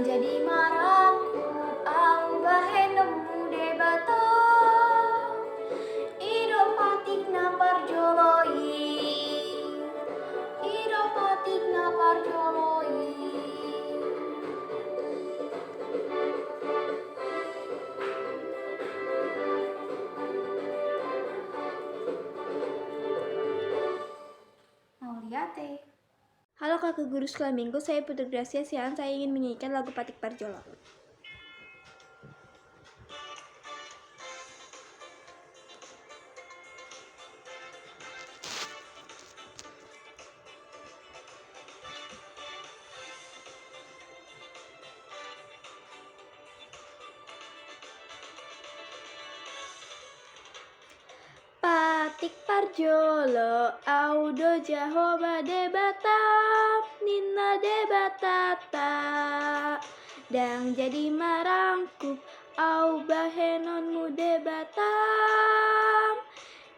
jadi maraku au bahenemu debata idopatikna parjoloi. Nauliate. Halo Kakak Guru Sekolah Minggu, saya Putri Gracia Sian. Saya ingin menyanyikan lagu Patik Parjolo. Patik parjolo audo jahoba debata nina debatata dang jadi marangkup au bahenonmu debatam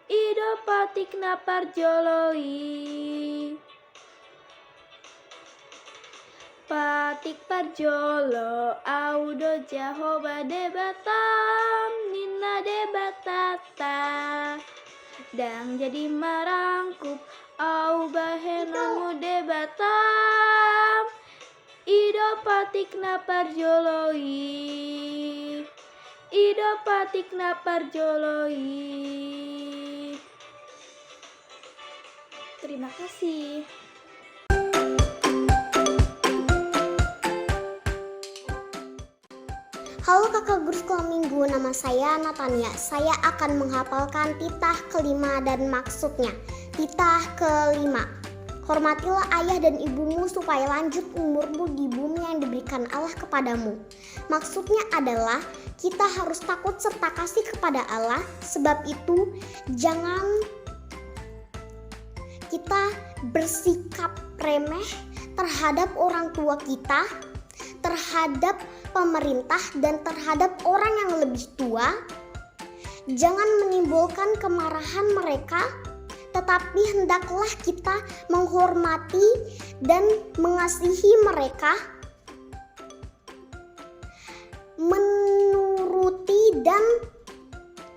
ido patikna parjoloi. Patik parjolo audo jahoba debatam nina debatata dang jadi marangkup au bahenomu debatam ido patikna parjoloi. Ido patikna parjoloi. Terima kasih. Halo Kakak Guru Sekolah Minggu, nama saya Natania. Saya akan menghafalkan titah kelima dan maksudnya. Titah kelima, hormatilah ayah dan ibumu supaya lanjut umurmu di bumi yang diberikan Allah kepadamu. Maksudnya adalah kita harus takut serta kasih kepada Allah. Sebab itu jangan kita bersikap remeh terhadap orang tua kita, terhadap pemerintah, dan terhadap orang yang lebih tua. Jangan menimbulkan kemarahan mereka, tetapi hendaklah kita menghormati dan mengasihi mereka, menuruti dan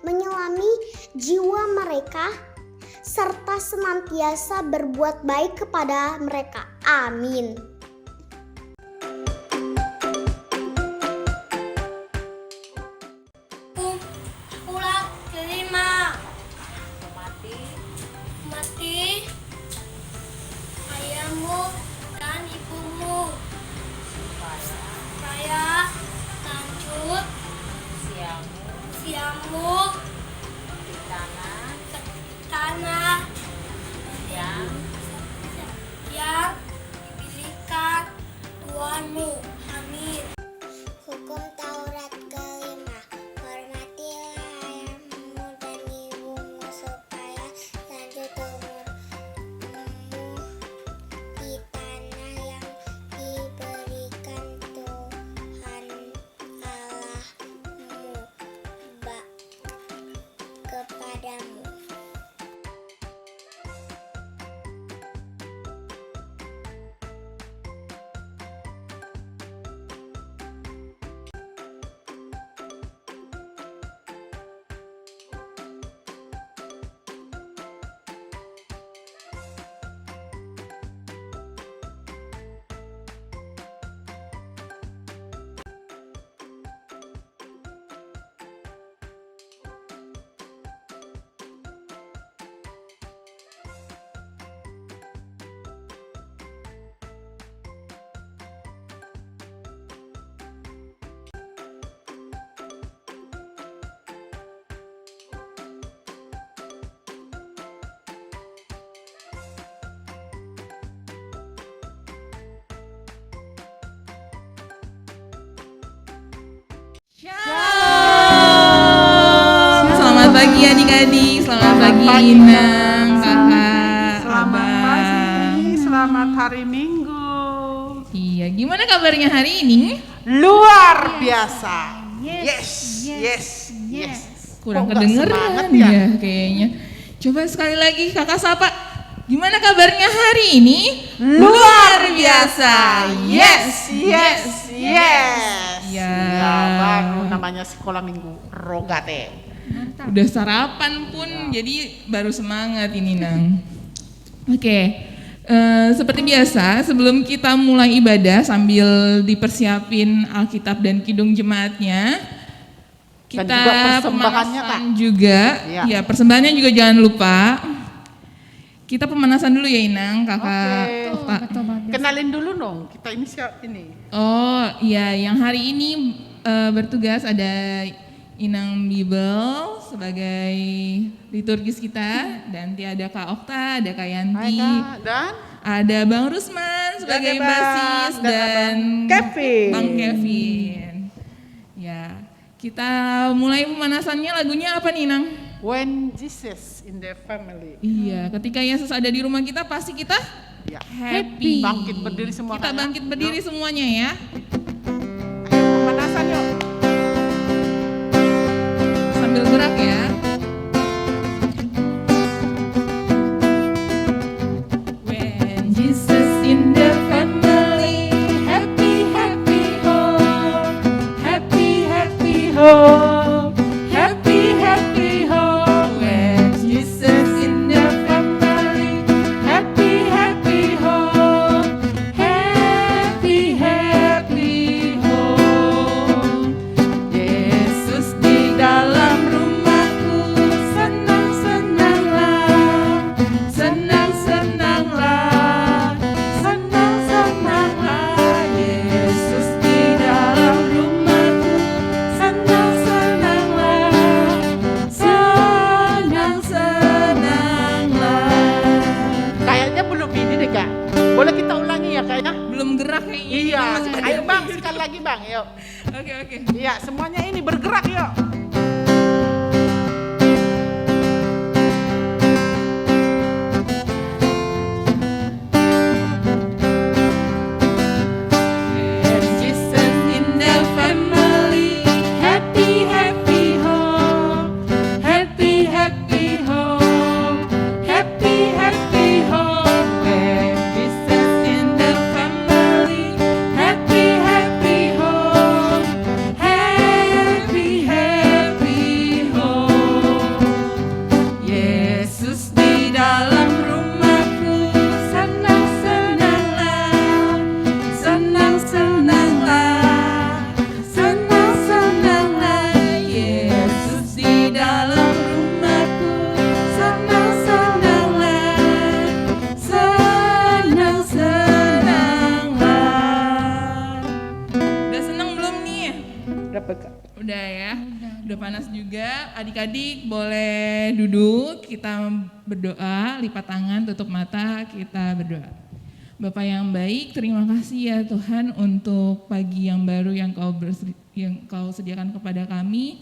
menyelami jiwa mereka, serta senantiasa berbuat baik kepada mereka. Amin. Hormati ayahmu dan ibumu supaya lanjut usiamu di tanah yang diberikan Tuhanmu. Amin. Hukum Taurat kelima, hormatilah ayahmu dan ibumu supaya lanjut umurmu di tanah yang diberikan Tuhan Allahmu kepadamu. Selamat pagi adik-adik, selamat pagi Inang, kakak, Selamat abang. pagi, selamat hari Minggu. Iya, gimana kabarnya hari ini? Luar biasa. Yes. Kurang Kok nggak kedengeran semangat ya kayaknya. Coba sekali lagi kakak sapa. Gimana kabarnya hari ini? Luar biasa. Yes, yes, yes. Ya. Ya, baru namanya sekolah minggu Rogate. Udah sarapan pun, jadi baru semangat ini Nang. Oke, seperti biasa sebelum kita mulai ibadah sambil dipersiapin Alkitab dan Kidung Jemaatnya, kita Dan juga persembahannya, Kak. pemanasan juga. Iya. Ya, persembahannya juga jangan lupa. Kita pemanasan dulu ya Inang, Kakak. Oke. Pak. Kenalin dulu dong, kita ini siapa ini? Oh iya, yang hari ini bertugas ada Inang Bibel sebagai liturgis kita, dan ada Kak Okta, ada Kak Yanti, Hai, Kak. Dan ada Bang Rusman sebagai Bang, basis dan dan Abang Kevin. Bang Kevin. Ya, kita mulai pemanasannya, lagunya apa nih Nang? When Jesus in the family. Iya, ketika Yesus ada di rumah kita pasti kita Ya. happy. Bangkit berdiri semua, Kita Kak, ya. bangkit berdiri semuanya ya. Ayo pemanasan yuk. Sambil gerak ya. When Jesus in the family, happy happy home, happy happy home, happy happy home. When Jesus in the family, happy happy home, happy happy home. Yesus di dalam rumahku, senang-senanglah, senang-senanglah, senang-senanglah. Yesus di dalam rumahku, senang-senanglah, senang-senanglah. Kayaknya belum ini deh, Kak. Boleh kita ulangi ya, Kak, ya? Belum gerak kayaknya. Iya. Masih pada- Ayo Bang, sekali lagi Bang, yuk. Oke oke. Iya, semuanya ini bergerak yuk. When Jesus in the family, happy happy home, happy happy home, happy happy home. When Jesus in the family, happy happy home, happy happy home. Yesus di dalam rumahku, senang-senanglah, senang-senanglah, senang-senanglah. Yesus di dalam rumahku, senang-senanglah, senang-senanglah. Udah senang belum nih? Dapat, Kak. Udah ya, udah panas juga. Adik-adik boleh duduk, kita berdoa, lipat tangan, tutup mata, kita berdoa. Bapak yang baik, terima kasih ya Tuhan untuk pagi yang baru yang Kau sediakan kepada kami.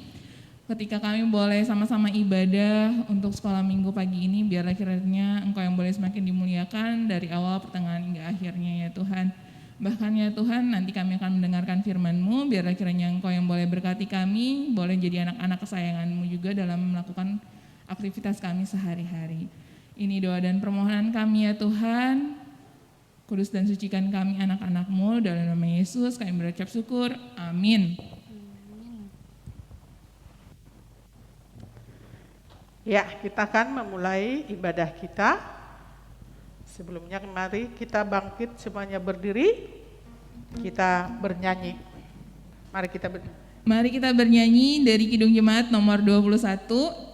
Ketika kami boleh sama-sama ibadah untuk sekolah minggu pagi ini, biarlah kiranya Engkau yang boleh semakin dimuliakan dari awal, pertengahan hingga akhirnya ya Tuhan. Bahkan ya Tuhan, nanti kami akan mendengarkan firman-Mu, biarlah kiranya Engkau yang boleh berkati kami, boleh jadi anak-anak kesayangan-Mu juga dalam melakukan aktivitas kami sehari-hari. Ini doa dan permohonan kami ya Tuhan. Kudus dan sucikan kami anak-anak-Mu, dalam nama Yesus kami berucap syukur. Amin. Ya, kita akan memulai ibadah kita. Sebelumnya mari kita bangkit semuanya berdiri. Kita bernyanyi. Mari kita bernyanyi. Mari kita bernyanyi dari Kidung Jemaat nomor 21.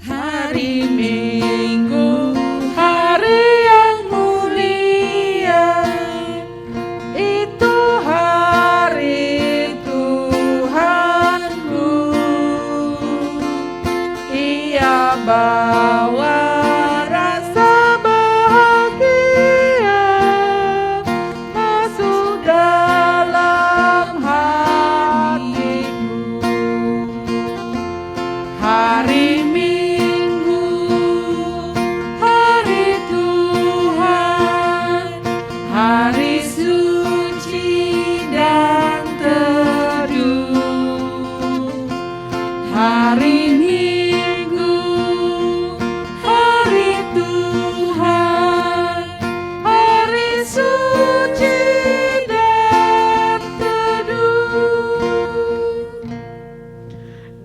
Hari Minggu, hari yang mulia, itu hari Tuhanku. Ia hari suci dan teduh, hari Minggu, hari Tuhan, hari suci dan teduh.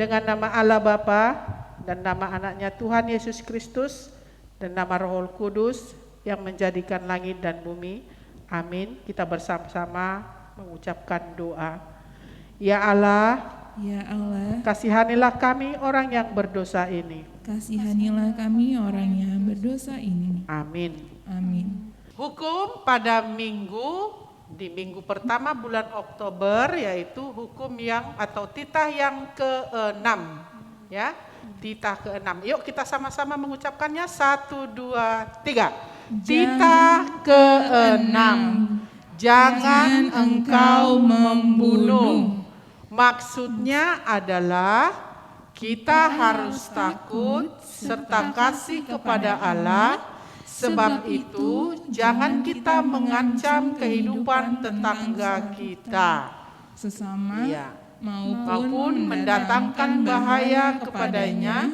Dengan nama Allah Bapa dan nama anaknya Tuhan Yesus Kristus dan nama Roh Kudus yang menjadikan langit dan bumi. Amin. Kita bersama-sama mengucapkan doa. Ya Allah, Ya Allah, kasihanilah kami orang yang berdosa ini. kasihanilah kami orang yang berdosa ini. Amin. Amin. Hukum pada di minggu pertama bulan Oktober, yaitu hukum yang atau titah yang ke-6, ya, titah ke-6. Yuk kita sama-sama mengucapkannya, 1, 2, 3. Titah ke-6, jangan engkau membunuh. Maksudnya adalah kita harus takut serta kasih kepada Allah. Sebab itu, jangan kita mengancam kehidupan tetangga kita, Sesama ya, maupun mendatangkan bahaya kepadanya,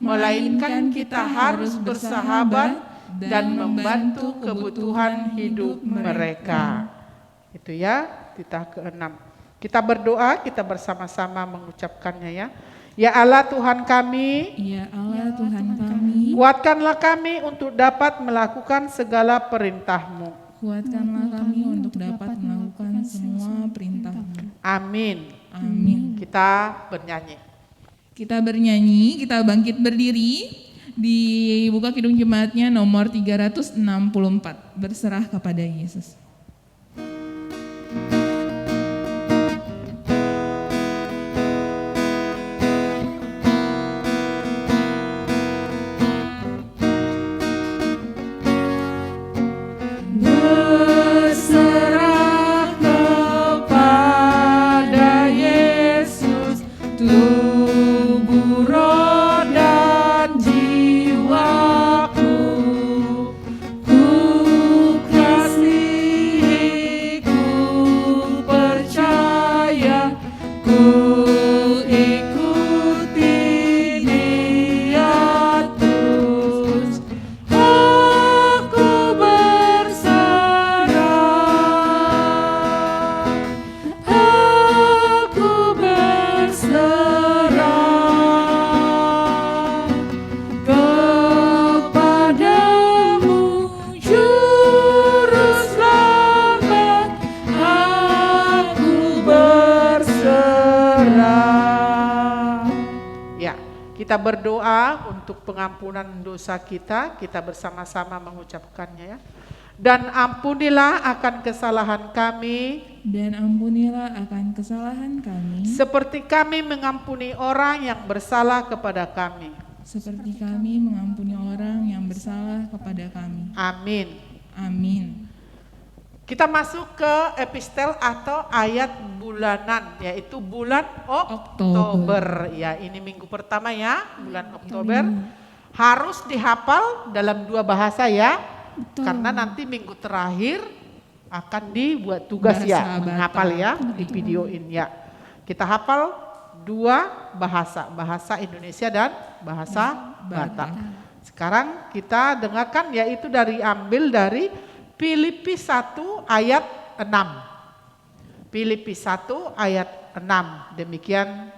melainkan kita harus bersahabat dan membantu kebutuhan hidup mereka. Itu ya, titah ke-6. Kita berdoa, kita bersama-sama mengucapkannya ya. Ya Allah Tuhan kami, Ya Allah Tuhan kami, kuatkanlah kami untuk dapat melakukan segala perintah-Mu. kuatkanlah kami untuk dapat melakukan semua perintah-Mu. Amin. Amin. Kita bernyanyi. Kita bernyanyi, kita bangkit berdiri, dibuka Kidung Jemaatnya nomor 364, berserah kepada Yesus. Berserah kepada Yesus, tubuh, roh, dan jiwaku. Ku kasihi, ku percaya, ku ikuti Dia terus. Aku berserah, aku berserah kepadamu, Juru Selamat. Aku berserah. Ya, kita berdoa untuk pengampunan dosa kita bersama-sama mengucapkannya ya. Dan ampunilah akan kesalahan kami, Dan ampunilah akan kesalahan kami, seperti kami mengampuni orang yang bersalah kepada kami. seperti kami mengampuni orang yang bersalah kepada kami. Amin. Amin. Kita masuk ke epistel atau ayat bulanan, yaitu bulan Oktober. Ya, ini minggu pertama ya, bulan Oktober. Harus dihafal dalam 2 bahasa ya, karena nanti minggu terakhir akan dibuat tugas Bahasa ya, Batak. menghafal ya, di videoin ya. Kita hafal 2 bahasa, bahasa Indonesia dan bahasa Batak. Sekarang kita dengarkan, yaitu ambil dari Filipi 1 ayat 6. Filipi 1 ayat 6. Demikian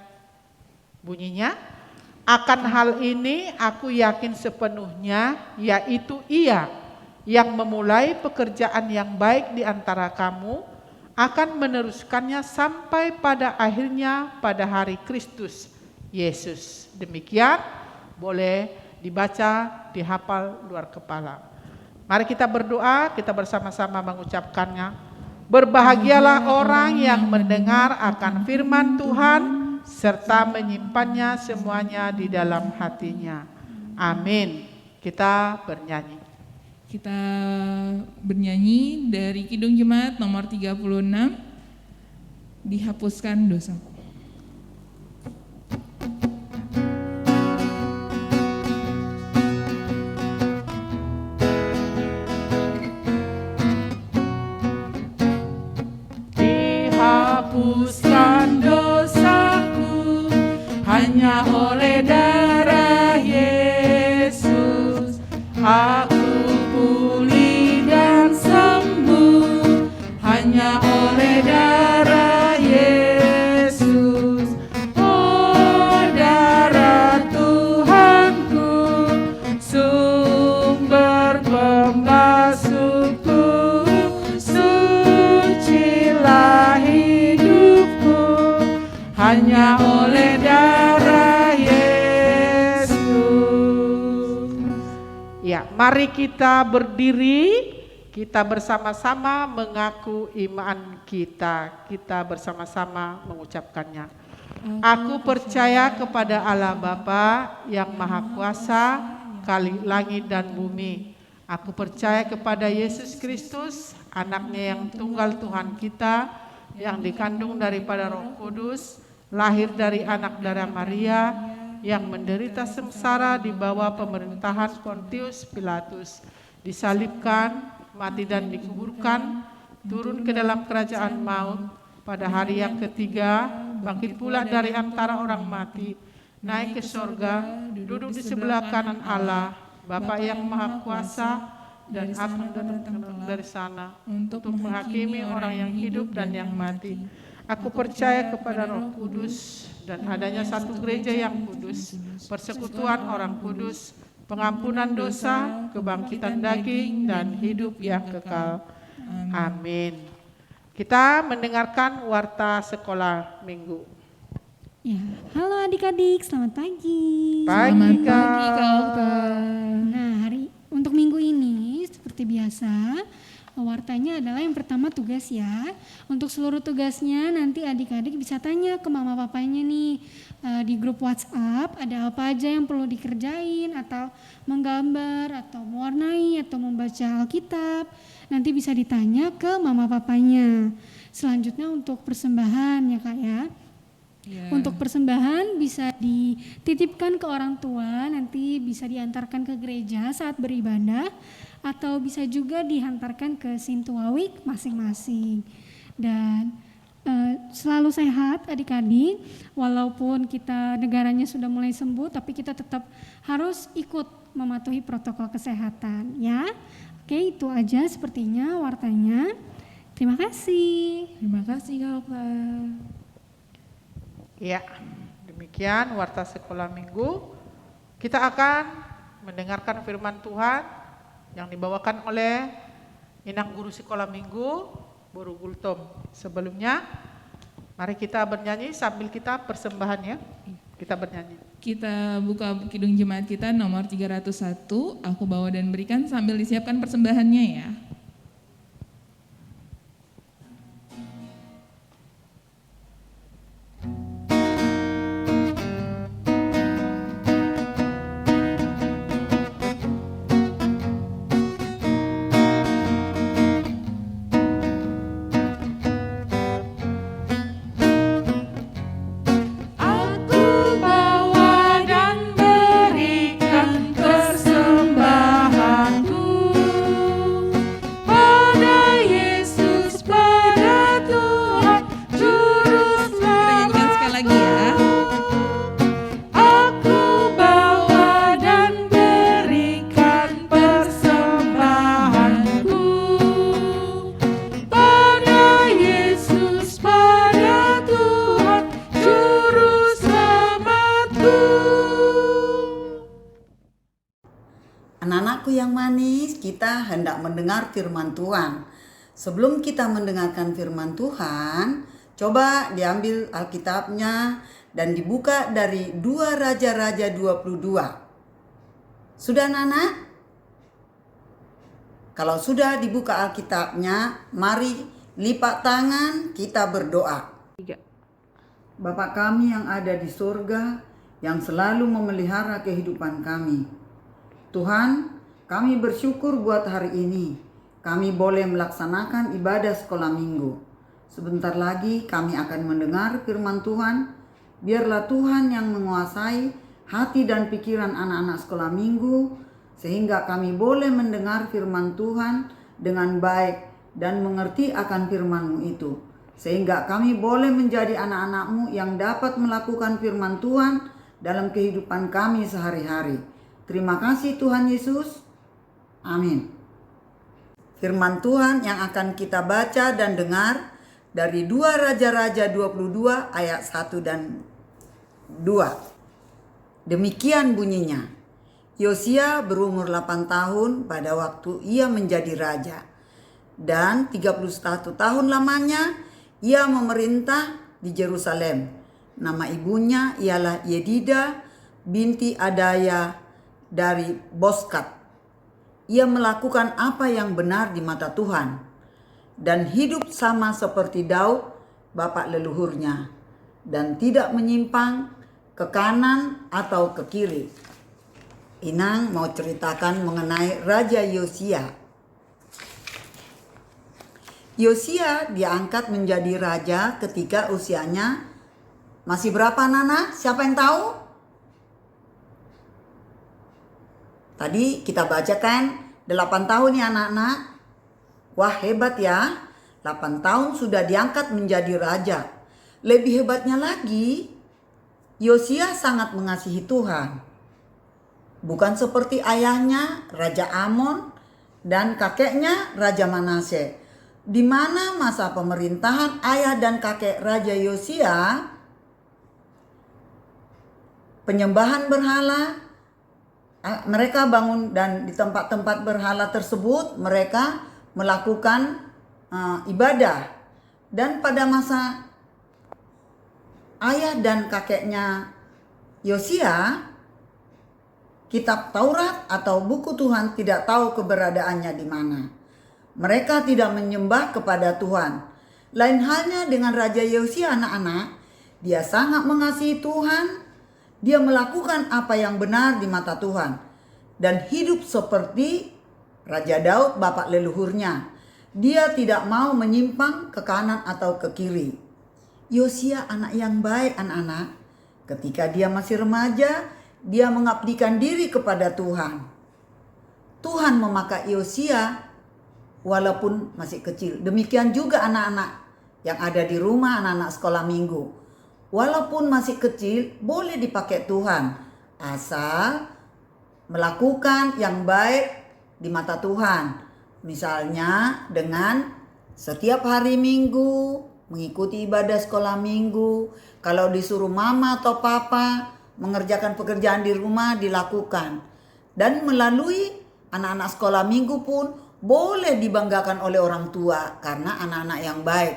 bunyinya. Akan hal ini aku yakin sepenuhnya, yaitu Ia yang memulai pekerjaan yang baik di antara kamu akan meneruskannya sampai pada akhirnya pada hari Kristus Yesus. Demikian, boleh dibaca, dihafal luar kepala. Mari kita berdoa, kita bersama-sama mengucapkannya. Berbahagialah orang yang mendengar akan firman Tuhan serta menyimpannya semuanya di dalam hatinya. Amin. Kita bernyanyi. Kita bernyanyi dari Kidung Jemaat nomor 36, dihapuskan dosaku. hapuskan dosaku, hanya oleh darah Yesus aku pulih dan sembuh, hanya oleh darah Yesus. Oh, darah Tuhanku, sumber pembasuhku, sucilah hidupku, hanya oleh darah Yesus. Ya, mari kita berdiri, kita bersama-sama mengaku iman kita. Kita bersama-sama mengucapkannya. Aku percaya kepada Allah Bapa yang Maha Kuasa, Khalik langit dan bumi. Aku percaya kepada Yesus Kristus, anaknya yang tunggal Tuhan kita, yang dikandung daripada Roh Kudus, lahir dari anak darah Maria, yang menderita sengsara di bawah pemerintahan Pontius Pilatus, disalibkan, mati dan dikuburkan, turun ke dalam kerajaan maut, pada hari yang ketiga bangkit pula dari antara orang mati, naik ke sorga, duduk di sebelah kanan Allah, Bapa yang Maha Kuasa, dan akan datang dari sana untuk menghakimi orang yang hidup dan yang mati. Aku percaya kepada Roh Kudus dan adanya satu gereja yang kudus, persekutuan orang kudus, pengampunan dosa, kebangkitan daging, dan hidup yang kekal. Amin. Kita mendengarkan warta sekolah minggu. Ya, halo adik-adik, selamat pagi. Pagi, Kak Kak. Okta. Nah, untuk minggu ini seperti biasa, wartanya adalah yang pertama tugas ya. Untuk seluruh tugasnya nanti adik-adik bisa tanya ke mama papanya nih di grup WhatsApp ada apa aja yang perlu dikerjain, atau menggambar, atau mewarnai, atau membaca Alkitab. Nanti bisa ditanya ke mama papanya. Selanjutnya untuk persembahan ya Kak ya. Untuk persembahan bisa dititipkan ke orang tua, nanti bisa diantarkan ke gereja saat beribadah, atau bisa juga dihantarkan ke Sintuawik masing-masing. Dan selalu sehat adik-adik, walaupun kita negaranya sudah mulai sembuh, tapi kita tetap harus ikut mematuhi protokol kesehatan ya. Oke, itu aja sepertinya wartanya. Terima kasih. Terima kasih Kak Okta. Ya, demikian warta sekolah minggu. Kita akan mendengarkan firman Tuhan yang dibawakan oleh Inang Guru Sekolah Minggu, Boru Gultom. Sebelumnya, mari kita bernyanyi sambil kita persembahan ya. Kita bernyanyi. Kita buka kidung jemaat kita nomor 301, Aku Bawa dan Berikan, sambil disiapkan persembahannya ya. Anak-anakku yang manis, kita hendak mendengar firman Tuhan. Sebelum kita mendengarkan firman Tuhan, coba diambil Alkitabnya dan dibuka dari 2 Raja-Raja 22. Sudah anak-anak? Kalau sudah dibuka Alkitabnya, mari lipat tangan, kita berdoa. Bapa kami yang ada di surga, yang selalu memelihara kehidupan kami. Tuhan, kami bersyukur buat hari ini. Kami boleh melaksanakan ibadah sekolah minggu. Sebentar lagi kami akan mendengar firman Tuhan. Biarlah Tuhan yang menguasai hati dan pikiran anak-anak sekolah minggu, sehingga kami boleh mendengar firman Tuhan dengan baik dan mengerti akan firman-Mu itu. sehingga kami boleh menjadi anak-anak-Mu yang dapat melakukan firman Tuhan dalam kehidupan kami sehari-hari. Terima kasih Tuhan Yesus. Amin. Firman Tuhan yang akan kita baca dan dengar dari 2 Raja-Raja 22 ayat 1 dan 2. Demikian bunyinya. Yosia berumur 8 tahun pada waktu ia menjadi raja. Dan 31 tahun lamanya ia memerintah di Yerusalem. Nama ibunya ialah Yedida binti Adaya dari Boskat. Ia melakukan apa yang benar di mata Tuhan dan hidup sama seperti Daud, bapak leluhurnya, dan tidak menyimpang ke kanan atau ke kiri. Inang mau ceritakan mengenai Raja Yosia. Yosia diangkat menjadi raja ketika usianya masih berapa, Nana? Siapa yang tahu? Tadi kita bacakan 8 tahun ya anak-anak. Wah, hebat ya. 8 tahun sudah diangkat menjadi raja. Lebih hebatnya lagi, Yosia sangat mengasihi Tuhan. Bukan seperti ayahnya, Raja Amon, dan kakeknya, Raja Manase. Di mana masa pemerintahan ayah dan kakek Raja Yosia, penyembahan berhala, mereka bangun, dan di tempat-tempat berhala tersebut mereka melakukan ibadah. Dan pada masa ayah dan kakeknya Yosia, kitab Taurat atau buku Tuhan tidak tahu keberadaannya di mana. Mereka tidak menyembah kepada Tuhan. Lain halnya dengan Raja Yosia, anak-anak. Dia sangat mengasihi Tuhan. Dia melakukan apa yang benar di mata Tuhan dan hidup seperti Raja Daud, bapak leluhurnya. Dia tidak mau menyimpang ke kanan atau ke kiri. Yosia anak yang baik, anak-anak. Ketika dia masih remaja, dia mengabdikan diri kepada Tuhan. Tuhan memakai Yosia walaupun masih kecil. Demikian juga anak-anak yang ada di rumah, anak-anak sekolah minggu. Walaupun masih kecil, boleh dipakai Tuhan. Asal melakukan yang baik di mata Tuhan. Misalnya dengan setiap hari Minggu mengikuti ibadah sekolah minggu. Kalau disuruh mama atau papa mengerjakan pekerjaan di rumah, dilakukan. Dan melalui anak-anak sekolah minggu pun boleh dibanggakan oleh orang tua karena anak-anak yang baik.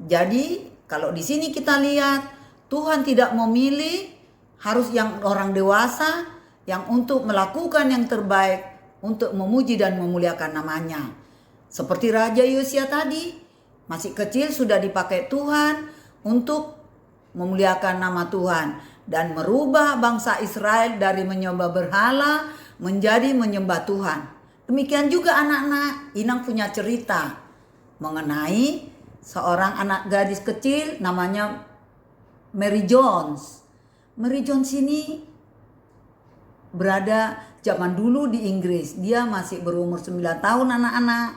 Jadi kalau di sini kita lihat, Tuhan tidak memilih harus yang orang dewasa yang untuk melakukan yang terbaik untuk memuji dan memuliakan namanya. Seperti Raja Yosia tadi, masih kecil sudah dipakai Tuhan untuk memuliakan nama Tuhan dan merubah bangsa Israel dari menyembah berhala menjadi menyembah Tuhan. Demikian juga anak-anak, Inang punya cerita mengenai seorang anak gadis kecil namanya Mary Jones. Mary Jones ini berada zaman dulu di Inggris. Dia masih berumur 9 tahun anak-anak,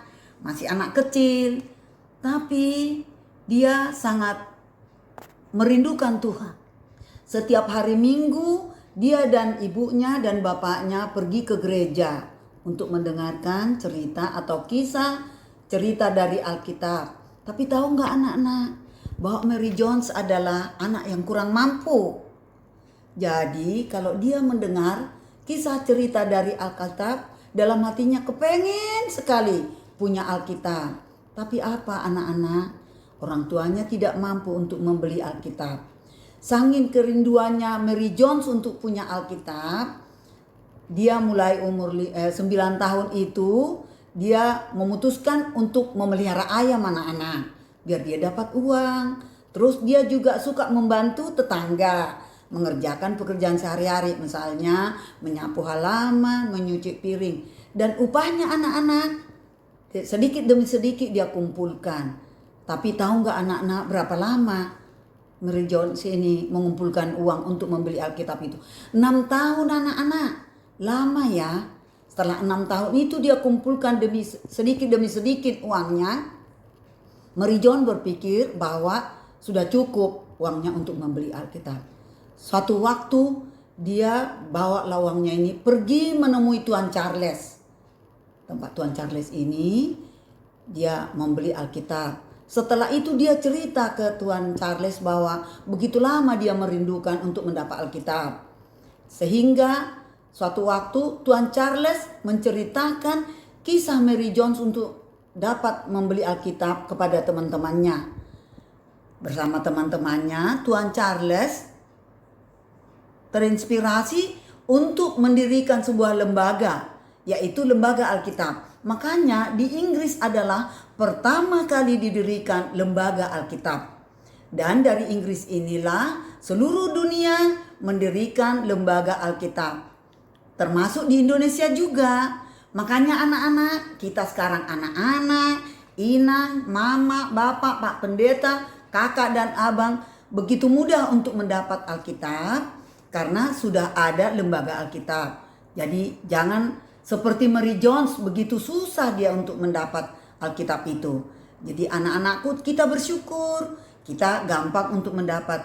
masih anak kecil. Tapi dia sangat merindukan Tuhan. Setiap hari Minggu dia dan ibunya dan bapaknya pergi ke gereja untuk mendengarkan cerita atau kisah cerita dari Alkitab. Tapi tahu nggak anak-anak bahwa Mary Jones adalah anak yang kurang mampu. Jadi kalau dia mendengar kisah cerita dari Alkitab, dalam hatinya kepengen sekali punya Alkitab. Tapi apa anak-anak? Orang tuanya tidak mampu untuk membeli Alkitab. Saking kerinduannya Mary Jones untuk punya Alkitab, dia mulai umur 9 tahun itu, dia memutuskan untuk memelihara ayam anak-anak biar dia dapat uang. Terus dia juga suka membantu tetangga mengerjakan pekerjaan sehari-hari, misalnya menyapu halaman, menyuci piring. Dan upahnya anak-anak sedikit demi sedikit dia kumpulkan. Tapi tahu nggak anak-anak berapa lama Mary Jones ini mengumpulkan uang untuk membeli Alkitab itu? 6 tahun anak-anak. Lama ya. Setelah 6 tahun itu dia kumpulkan demi sedikit uangnya. Mary John berpikir bahwa sudah cukup uangnya untuk membeli Alkitab. Suatu waktu dia bawa uangnya ini pergi menemui Tuan Charles. Tempat Tuan Charles ini dia membeli Alkitab. Setelah itu dia cerita ke Tuan Charles bahwa begitu lama dia merindukan untuk mendapat Alkitab. Sehingga suatu waktu Tuan Charles menceritakan kisah Mary Jones untuk dapat membeli Alkitab kepada teman-temannya. Bersama teman-temannya, Tuan Charles terinspirasi untuk mendirikan sebuah lembaga, yaitu Lembaga Alkitab. Makanya di Inggris adalah pertama kali didirikan Lembaga Alkitab. Dan dari Inggris inilah seluruh dunia mendirikan Lembaga Alkitab. Termasuk di Indonesia juga. Makanya anak-anak, kita sekarang anak-anak, inang, mama, bapak, pak pendeta, kakak dan abang begitu mudah untuk mendapat Alkitab karena sudah ada Lembaga Alkitab. Jadi jangan seperti Mary Jones begitu susah dia untuk mendapat Alkitab itu. Jadi anak-anakku, kita bersyukur, kita gampang untuk mendapat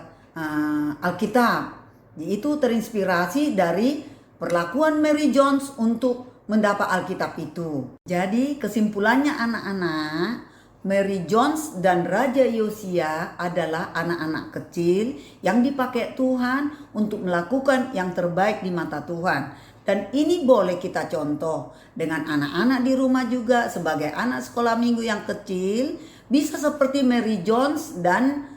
Alkitab. Itu terinspirasi dari perlakuan Mary Jones untuk mendapat Alkitab itu. Jadi kesimpulannya anak-anak, Mary Jones dan Raja Yosia adalah anak-anak kecil yang dipakai Tuhan untuk melakukan yang terbaik di mata Tuhan. Dan ini boleh kita contoh dengan anak-anak di rumah juga sebagai anak sekolah minggu yang kecil. Bisa seperti Mary Jones dan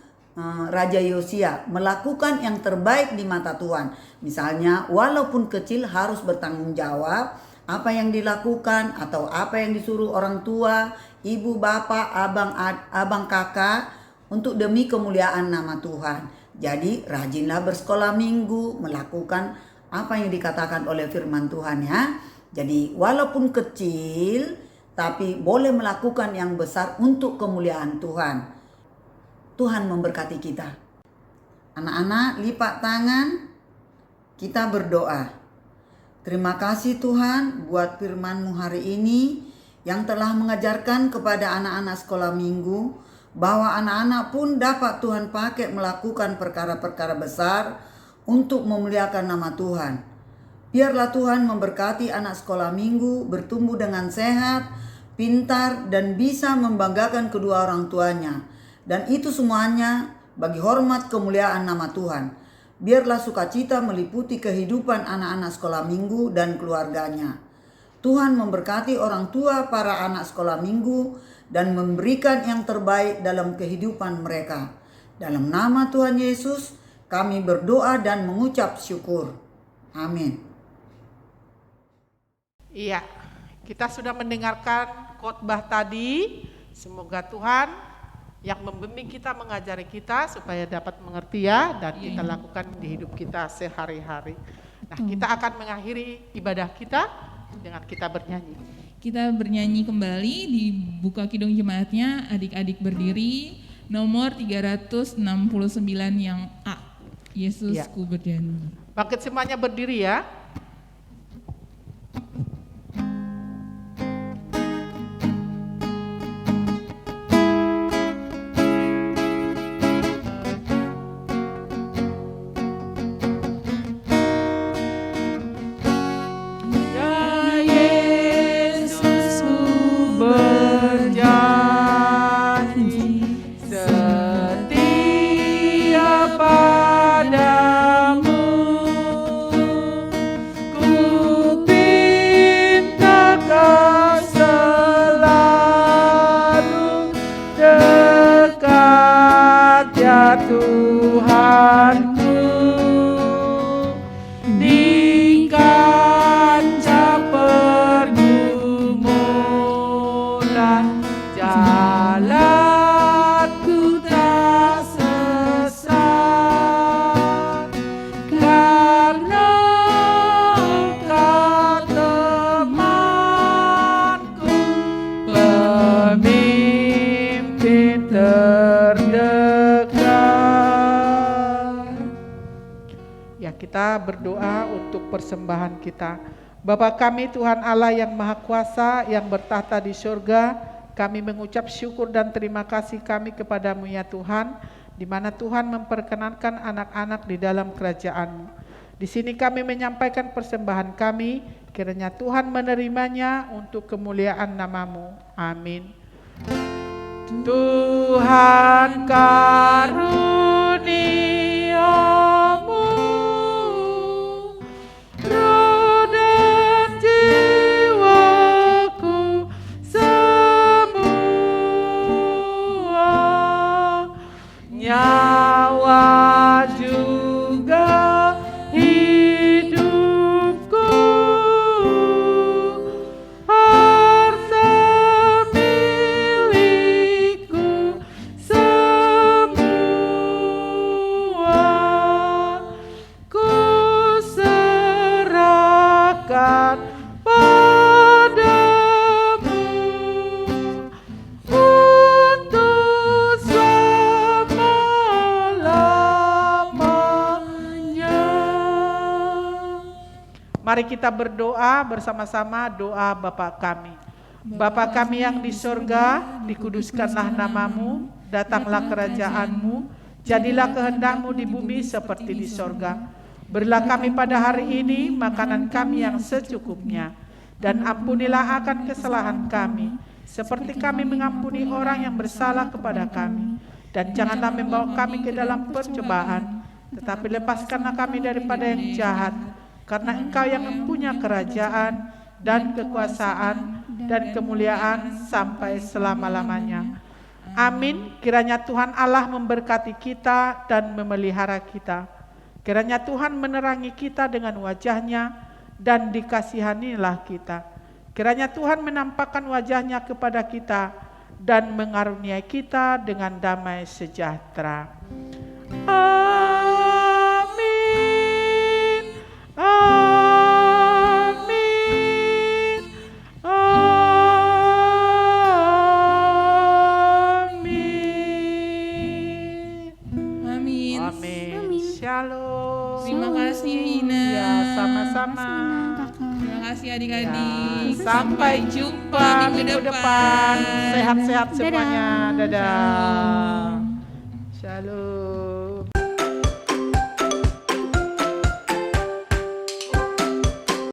Raja Yosia melakukan yang terbaik di mata Tuhan. Misalnya walaupun kecil harus bertanggung jawab apa yang dilakukan atau apa yang disuruh orang tua, ibu, bapak, abang, kakak untuk demi kemuliaan nama Tuhan. Jadi rajinlah bersekolah minggu, melakukan apa yang dikatakan oleh firman Tuhan ya. Jadi walaupun kecil tapi boleh melakukan yang besar untuk kemuliaan Tuhan. Tuhan memberkati kita. Anak-anak, lipat tangan, kita berdoa. Terima kasih Tuhan buat firman-Mu hari ini yang telah mengajarkan kepada anak-anak sekolah minggu bahwa anak-anak pun dapat Tuhan pakai melakukan perkara-perkara besar untuk memuliakan nama Tuhan. Biarlah Tuhan memberkati anak sekolah minggu bertumbuh dengan sehat, pintar, dan bisa membanggakan kedua orang tuanya. Dan itu semuanya bagi hormat kemuliaan nama Tuhan. Biarlah sukacita meliputi kehidupan anak-anak sekolah minggu dan keluarganya. Tuhan memberkati orang tua para anak sekolah minggu dan memberikan yang terbaik dalam kehidupan mereka. Dalam nama Tuhan Yesus, kami berdoa dan mengucap syukur. Amin. Iya, kita sudah mendengarkan khotbah tadi. Semoga Tuhan yang membimbing kita, mengajari kita supaya dapat mengerti ya, dan kita lakukan di hidup kita sehari-hari. Nah, kita akan mengakhiri ibadah kita dengan kita bernyanyi. Kita bernyanyi kembali di Buka Kidung Jemaatnya, adik-adik berdiri, nomor 369 yang A. Yesusku berjanji. Bangkit semuanya berdiri ya. Tuhanku di kancah pergumulan, jalanku tak sesat karena Engkau temanku, pemimpin terdekat. Kita berdoa untuk persembahan kita. Bapa kami Tuhan Allah yang Maha Kuasa yang bertahta di surga, kami mengucap syukur dan terima kasih kami kepadamu ya Tuhan, di mana Tuhan memperkenankan anak-anak di dalam kerajaan-Mu. Di sini kami menyampaikan persembahan kami, kiranya Tuhan menerimanya untuk kemuliaan nama-Mu. Amin. Tuhan karuniamu, roh dan jiwaku semua, nyawa juga hidupku, harta milikku semua, ku serahkan padamu untuk selama-lamanya. Mari kita berdoa bersama-sama doa Bapa kami. Bapa kami yang di sorga, dikuduskanlah namamu, datanglah kerajaan-Mu, jadilah kehendak-Mu di bumi seperti di sorga. Berilah kami pada hari ini makanan kami yang secukupnya, dan ampunilah akan kesalahan kami, seperti kami mengampuni orang yang bersalah kepada kami. Dan janganlah membawa kami ke dalam percobaan, tetapi lepaskanlah kami daripada yang jahat, karena Engkau yang mempunyai kerajaan dan kekuasaan dan kemuliaan sampai selama-lamanya. Amin. Kiranya Tuhan Allah memberkati kita dan memelihara kita. Kiranya Tuhan menerangi kita dengan wajah-Nya dan dikasihanilah kita. Kiranya Tuhan menampakkan wajah-Nya kepada kita dan mengaruniai kita dengan damai sejahtera. Amin. Amin. Amin. Amin. Amin. Shalom. Terima kasih Ina. Ya, sama-sama. Terima kasih adik-adik. Sampai jumpa minggu depan. Sehat-sehat semuanya. Dadah. Shalom. Shalom.